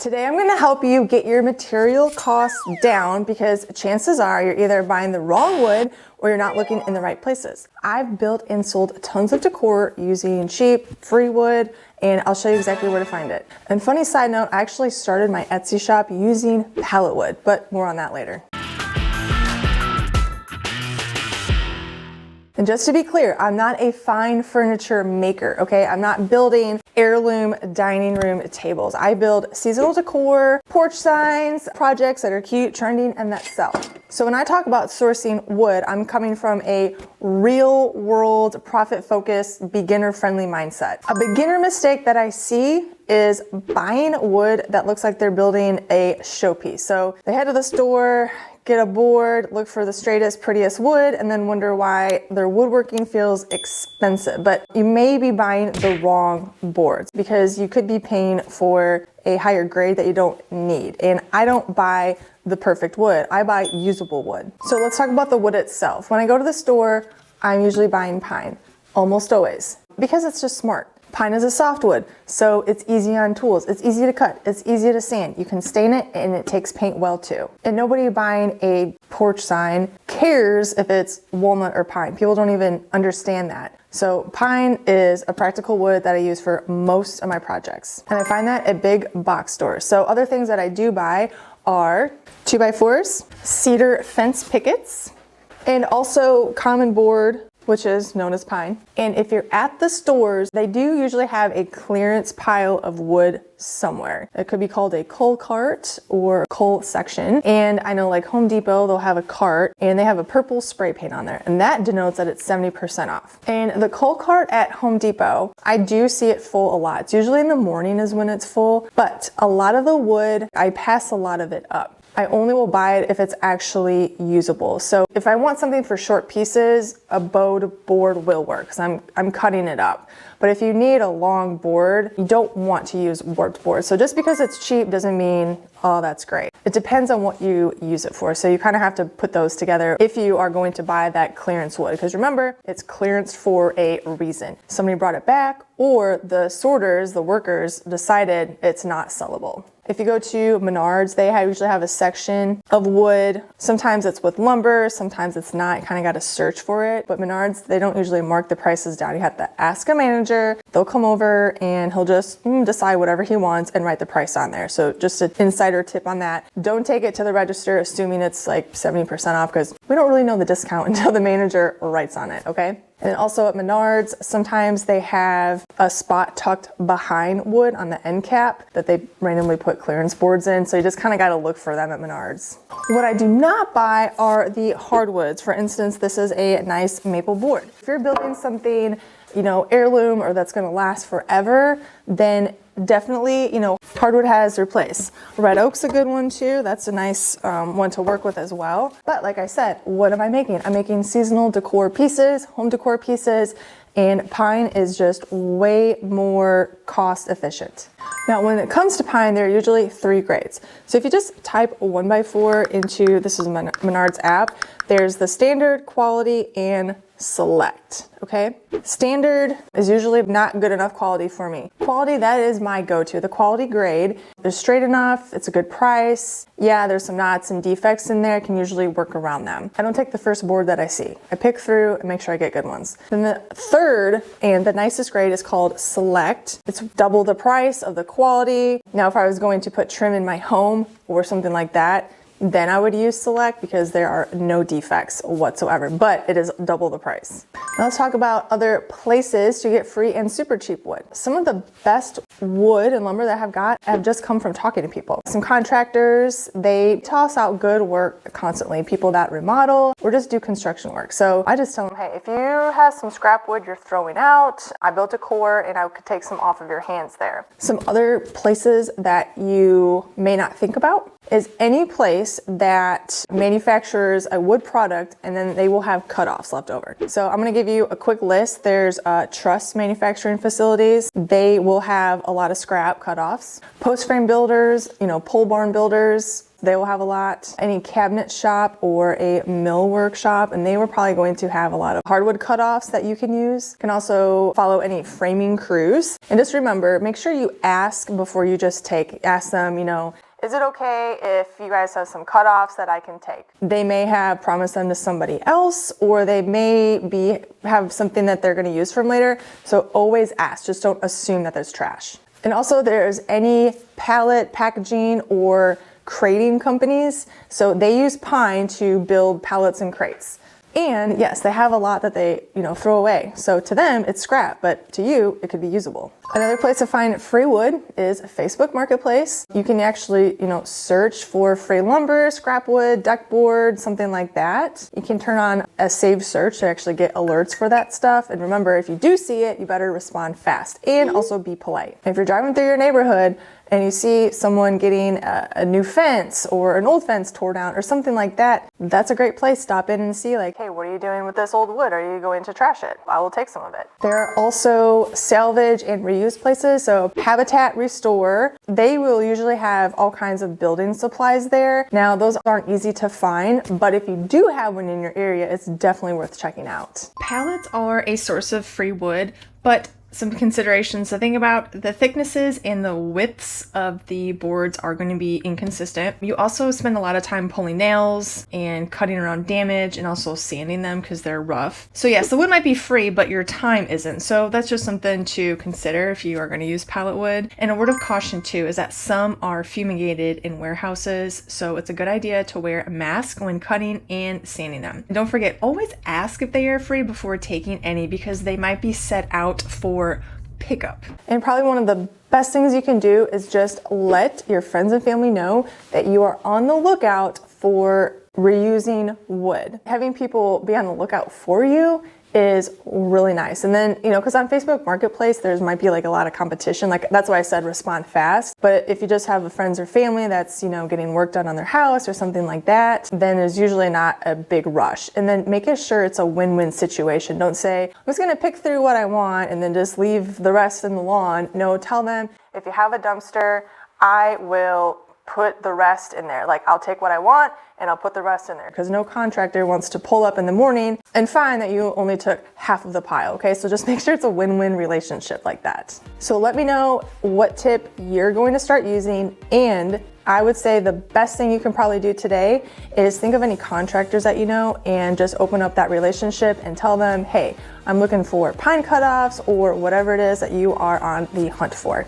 Today I'm going to help you get your material costs down because chances are you're either buying the wrong wood or you're not looking in the right places. I've built and sold tons of decor using cheap, free wood, and I'll show you exactly where to find it. And funny side note, I actually started my Etsy shop using pallet wood, but more on that later. And just to be clear, I'm not a fine furniture maker, okay? I'm not building heirloom dining room tables. I build seasonal decor, porch signs, projects that are cute, trending, and that sell. So when I talk about sourcing wood, I'm coming from a real world, profit-focused, beginner-friendly mindset. A beginner mistake that I see is buying wood that looks like they're building a showpiece. So they head to the store, get a board, look for the straightest, prettiest wood, and then wonder why their woodworking feels expensive. But you may be buying the wrong boards because you could be paying for a higher grade that you don't need. And I don't buy the perfect wood, I buy usable wood. So let's talk about the wood itself. When I go to the store, I'm usually buying pine, almost always, because it's just smart. Pine is a softwood, so it's easy on tools. It's easy to cut, it's easy to sand. You can stain it and it takes paint well too. And nobody buying a porch sign cares if it's walnut or pine. People don't even understand that. So pine is a practical wood that I use for most of my projects. And I find that at big box stores. So other things that I do buy are 2x4s, cedar fence pickets, and also common board, which is known as pine. And if you're at the stores, they do usually have a clearance pile of wood somewhere. It could be called a coal cart or coal section. And I know like Home Depot, they'll have a cart and they have a purple spray paint on there. And that denotes that it's 70% off. And the coal cart at Home Depot, I do see it full a lot. It's usually in the morning is when it's full, but a lot of the wood, I pass a lot of it up. I only will buy it if it's actually usable. So if I want something for short pieces, a bowed board will work because I'm cutting it up. But if you need a long board, you don't want to use warped board. So just because it's cheap doesn't mean, oh, that's great. It depends on what you use it for. So you kind of have to put those together if you are going to buy that clearance wood. Because remember, it's clearance for a reason. Somebody brought it back or the sorters, the workers decided it's not sellable. If you go to Menards, they usually have a section of wood. Sometimes it's with lumber, sometimes it's not. You kind of got to search for it. But Menards, they don't usually mark the prices down. You have to ask a manager. They'll come over and he'll just decide whatever he wants and write the price on there. So just an insider tip on that. Don't take it to the register assuming it's like 70% off because we don't really know the discount until the manager writes on it, okay? And also at Menards, sometimes they have a spot tucked behind wood on the end cap that they randomly put clearance boards in. So you just kind of got to look for them at Menards. What I do not buy are the hardwoods. For instance, this is a nice maple board. If you're building something, you know, heirloom or that's going to last forever, then definitely, you know, hardwood has their place. Red oak's a good one too. That's a nice one to work with as well. But like I said, what am I making? I'm making seasonal decor pieces, home decor pieces, and pine is just way more cost efficient. Now, when it comes to pine, there are usually 3 grades. So if you just type 1x4 into, this is Menards app, there's the standard, quality, and select, okay? Standard is usually not good enough quality for me. Quality, that is my go-to. The quality grade is straight enough, it's a good price. Yeah, there's some knots and defects in there, I can usually work around them. I don't take the first board that I see. I pick through and make sure I get good ones. Then the third and the nicest grade is called select. It's double the price of the quality. Now, if I was going to put trim in my home or something like that, then I would use select because there are no defects whatsoever, but it is double the price. Now let's talk about other places to get free and super cheap wood. Some of the best wood and lumber that I have got have just come from talking to people. Some contractors, they toss out good work constantly. People that remodel or just do construction work. So I just tell them, hey, if you have some scrap wood you're throwing out, I built a core and I could take some off of your hands there. Some other places that you may not think about is any place that manufactures a wood product and then they will have cutoffs left over. So I'm gonna give you a quick list. There's truss manufacturing facilities. They will have a lot of scrap cutoffs. Post frame builders, pole barn builders, they will have a lot. Any cabinet shop or a millwork shop, and they were probably going to have a lot of hardwood cutoffs that you can use. You can also follow any framing crews. And just remember, make sure you ask before you just take. Ask them, is it okay if you guys have some cutoffs that I can take? They may have promised them to somebody else, or they may have something that they're gonna use from later. So always ask, just don't assume that there's trash. And also there's any pallet packaging or crating companies. So they use pine to build pallets and crates. And yes, they have a lot that they, throw away. So to them, it's scrap, but to you, it could be usable. Another place to find free wood is Facebook Marketplace. You can actually, search for free lumber, scrap wood, deck board, something like that. You can turn on a saved search to actually get alerts for that stuff. And remember, if you do see it, you better respond fast and also be polite. If you're driving through your neighborhood and you see someone getting a new fence or an old fence tore down or something like that, that's a great place. Stop in and see hey, what are you doing with this old wood? Are you going to trash it? I will take some of it. There are also salvage and reuse places. So Habitat Restore, they will usually have all kinds of building supplies there. Now, those aren't easy to find, but if you do have one in your area, it's definitely worth checking out. Pallets are a source of free wood, but some considerations to think about: the thicknesses and the widths of the boards are going to be inconsistent. You also spend a lot of time pulling nails and cutting around damage and also sanding them because they're rough. So yes, the wood might be free, but your time isn't. So that's just something to consider if you are going to use pallet wood. And a word of caution too is that some are fumigated in warehouses, so it's a good idea to wear a mask when cutting and sanding them. And don't forget, always ask if they are free before taking any, because they might be set out for pickup. And probably one of the best things you can do is just let your friends and family know that you are on the lookout for reusing wood. Having people be on the lookout for you is really nice. And then, because on Facebook Marketplace, there's might be a lot of competition. That's why I said respond fast. But if you just have a friends or family that's, getting work done on their house or something like that, then there's usually not a big rush. And then making sure it's a win-win situation. Don't say, I'm just gonna pick through what I want and then just leave the rest in the lawn. No, tell them, if you have a dumpster, I will put the rest in there. I'll take what I want and I'll put the rest in there, because no contractor wants to pull up in the morning and find that you only took half of the pile, okay? So just make sure it's a win-win relationship like that. So let me know what tip you're going to start using, and I would say the best thing you can probably do today is think of any contractors that you know and just open up that relationship and tell them, hey, I'm looking for pine cutoffs or whatever it is that you are on the hunt for.